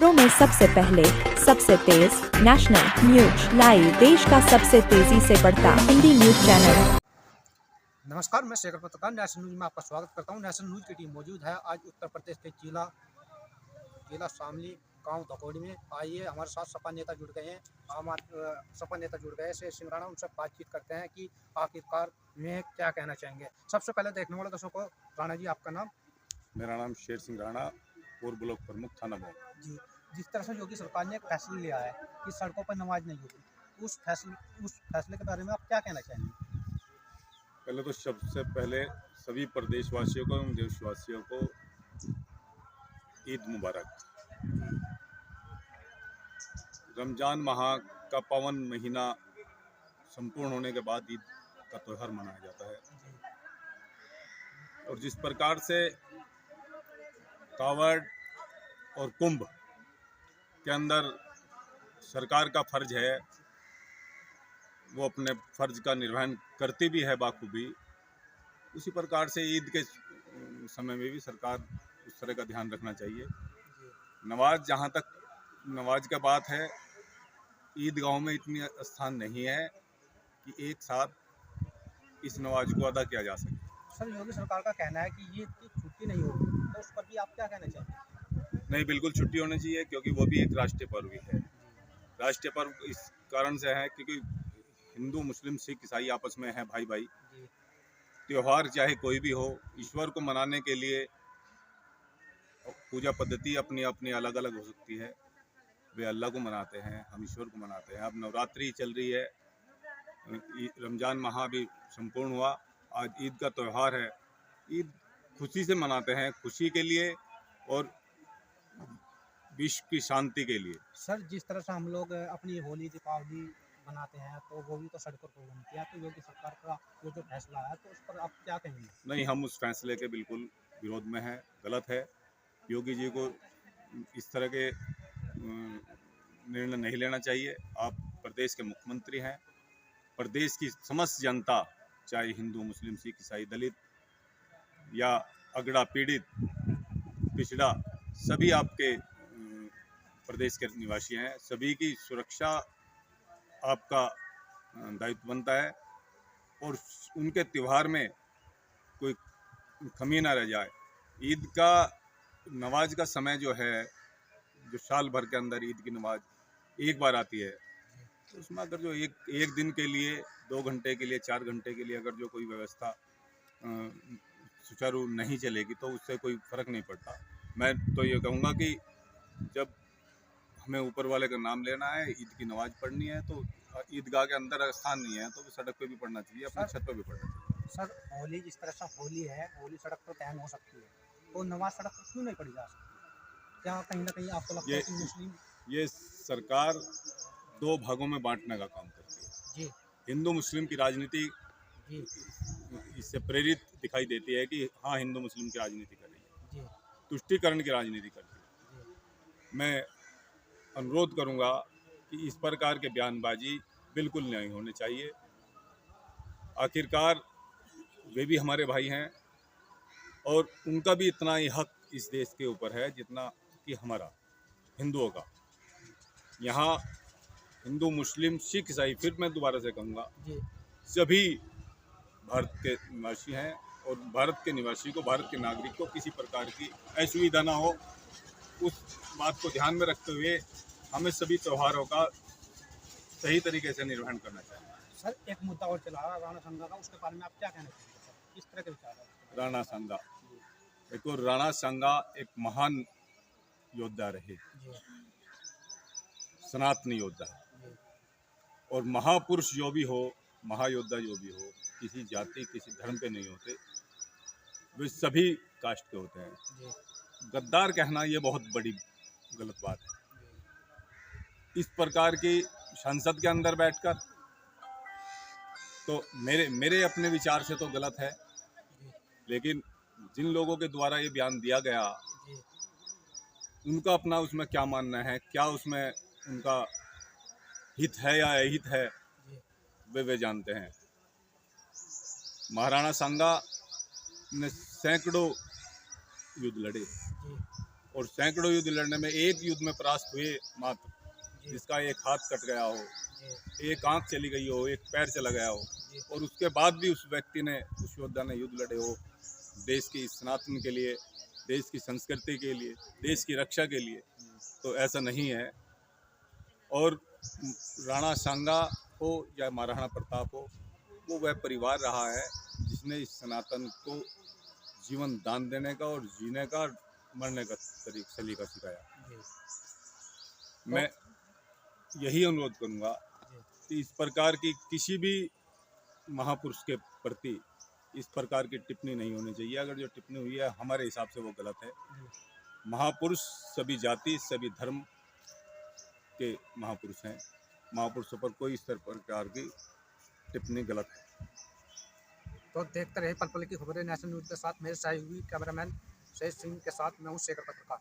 खबरों में सबसे पहले, सबसे तेज नेशनल न्यूज लाइव, देश का सबसे तेजी से बढ़ता हिंदी न्यूज चैनल। नमस्कार, मैं शेखर पत्रकार नेशनल न्यूज में आपका स्वागत करता हूं। नेशनल न्यूज की टीम मौजूद है आज उत्तर प्रदेश के जिला शामली गांव धकोड़ी में। आइए हमारे साथ सपा नेता जुड़ गए हैं। सपा नेता जुड़ गए शेर सिंह राणा, उनसे बातचीत करते हैं कि आखिरकार वे क्या कहना चाहेंगे। सबसे पहले देखने वाले दर्शकों को, राणा जी आपका नाम? मेरा नाम शेर सिंह राणा, पूर्व ब्लॉक प्रमुख थाना मऊ। जी, जिस तरह से योगी सरकार ने एक फैसला लिया है कि सड़कों पर नमाज नहीं होगी, उस फैसले के बारे में आप क्या कहना चाहेंगे? पहले तो सबसे पहले सभी प्रदेशवासियों को एवं देशवासियों को ईद मुबारक। रमजान माह का पावन महीना संपूर्ण होने के बाद ईद का त्यौहार मनाया जाता है। और जिस प्रकार से कावड़ और कुंभ के अंदर सरकार का फर्ज है, वो अपने फर्ज का निर्वहन करती भी है बाखूबी, उसी प्रकार से ईद के समय में भी सरकार उस तरह का ध्यान रखना चाहिए। नमाज, जहाँ तक नमाज का बात है, ईदगाहों में इतनी स्थान नहीं है कि एक साथ इस नमाज को अदा किया जा सके। सर, योगी सरकार का कहना है कि ये छुट्टी नहीं होगी, तो उस पर भी आप क्या कहना चाहेंगे? नहीं, बिल्कुल छुट्टी होनी चाहिए, क्योंकि वो भी एक राष्ट्रीय पर्व ही है। राष्ट्रीय पर्व इस कारण से है क्योंकि हिंदू, मुस्लिम, सिख, ईसाई आपस में है भाई भाई। त्योहार चाहे कोई भी हो, ईश्वर को मनाने के लिए पूजा पद्धति अपनी अपनी अलग अलग हो सकती है। वे अल्लाह को मनाते हैं, हम ईश्वर को मनाते हैं। अब नवरात्रि चल रही है, रमजान माह भी संपूर्ण हुआ, आज ईद का त्यौहार है। ईद खुशी से मनाते हैं, खुशी के लिए और विश्व की शांति के लिए। सर, जिस तरह से हम लोग अपनी होली, दीपावली मनाते हैं, तो वो भी तो सड़कों पर बनती है, तो योगी सरकार का वो जो फैसला है, तो उस पर आप क्या कहेंगे? नहीं, हम उस फैसले के बिल्कुल विरोध में हैं, गलत है। योगी जी को इस तरह के निर्णय नहीं लेना चाहिए। आप प्रदेश के मुख्यमंत्री हैं, प्रदेश की समस्त जनता, चाहे हिंदू, मुस्लिम, सिख, ईसाई, दलित या अगड़ा, पीड़ित, पिछड़ा, सभी आपके प्रदेश के निवासी हैं। सभी की सुरक्षा आपका दायित्व बनता है और उनके त्यौहार में कोई कमी ना रह जाए। ईद का नमाज का समय जो है, जो साल भर के अंदर ईद की नमाज एक बार आती है, तो उसमें अगर जो एक दिन के लिए, 2 घंटे के लिए, 4 घंटे के लिए अगर जो कोई व्यवस्था सुचारू नहीं चलेगी, तो उससे कोई फर्क नहीं पड़ता। मैं तो ये कहूँगा कि जब हमें ऊपर वाले का नाम लेना है, ईद की नमाज पढ़नी है, तो ईदगाह के अंदर स्थान नहीं है तो सड़क पे भी पढ़ना चाहिए, अपनी छत पे भी पढ़ना चाहिए। सर, होली, जिस तरह से होली है, होली सड़क पर तय हो सकती है, तो नमाज सड़क पर क्यों नहीं पढ़ी जा सकती? क्या कहीं ना कहीं आपको लगता है कि मुस्लिम? ये सरकार 2 भागों में बांटने का काम करती है जी। हिंदू मुस्लिम की राजनीति जी। इससे प्रेरित दिखाई देती है कि हाँ, हिंदू मुस्लिम की राजनीति कर रही है, जी। तुष्टीकरण की राजनीति कर रही है। मैं अनुरोध करूंगा कि इस प्रकार के बयानबाजी बिल्कुल नहीं होने चाहिए। आखिरकार वे भी हमारे भाई हैं और उनका भी इतना ही हक इस देश के ऊपर है जितना कि हमारा हिंदुओं का। यहाँ हिंदू, मुस्लिम, सिख, ईसाई, फिर मैं दोबारा से कहूँगा, सभी भारत के निवासी हैं और भारत के निवासी को, भारत के नागरिक को किसी प्रकार की असुविधा ना हो, उस बात को ध्यान में रखते हुए हमें सभी त्योहारों का सही तरीके से निर्वहन करना चाहिए। सर, एक मुद्दा और चला राणा संघा का, उसके बारे में आप क्या कहना चाहेंगे? सर, किस तरह के विचार है राणा संघा? देखो, राणा संघा एक महान योद्धा रहे, सनातनी योद्धा, और महापुरुष जो भी हो, महायोद्धा जो भी हो, किसी जाति, किसी धर्म पे नहीं होते, वे सभी कास्ट के होते हैं। गद्दार कहना ये बहुत बड़ी गलत बात है। इस प्रकार की संसद के अंदर बैठकर, तो मेरे अपने विचार से तो गलत है, लेकिन जिन लोगों के द्वारा ये बयान दिया गया, उनका अपना उसमें क्या मानना है, क्या उसमें उनका हित है या अहित है, वे जानते हैं। महाराणा सांगा ने सैकड़ों युद्ध लड़े और सैकड़ों युद्ध लड़ने में एक युद्ध में परास्त हुए मात्र, जी जिसका एक हाथ कट गया हो, जी एक आंख चली गई हो, एक पैर चला गया हो, जी और उसके बाद भी उस व्यक्ति ने, उस योद्धा ने युद्ध लड़े हो देश की सनातन के लिए, देश की संस्कृति के लिए, देश की रक्षा के लिए, तो ऐसा नहीं है। और राणा सांगा हो या महाराणा प्रताप हो, वो वह परिवार रहा है जिसने इस सनातन को जीवन दान देने का और जीने का, मरने का सलीका सिखाया। जी मैं यही अनुरोध करूंगा जी कि इस प्रकार की किसी भी महापुरुष के प्रति इस प्रकार की टिप्पणी नहीं होनी चाहिए। अगर जो टिप्पणी हुई है हमारे हिसाब से वो गलत है। जी महापुरुष सभी जाति, सभी धर्म के महापुरुष हैं। महापुरुषों पर कोई इस प्रकार की टिप्पणी गलत है। तो देखते रहे पल पल की खबरें नेशनल न्यूज़ के साथ। मेरे सहयोगी कैमरामैन शहीद सिंह के साथ मैं हूँ शेखर पत्रकार।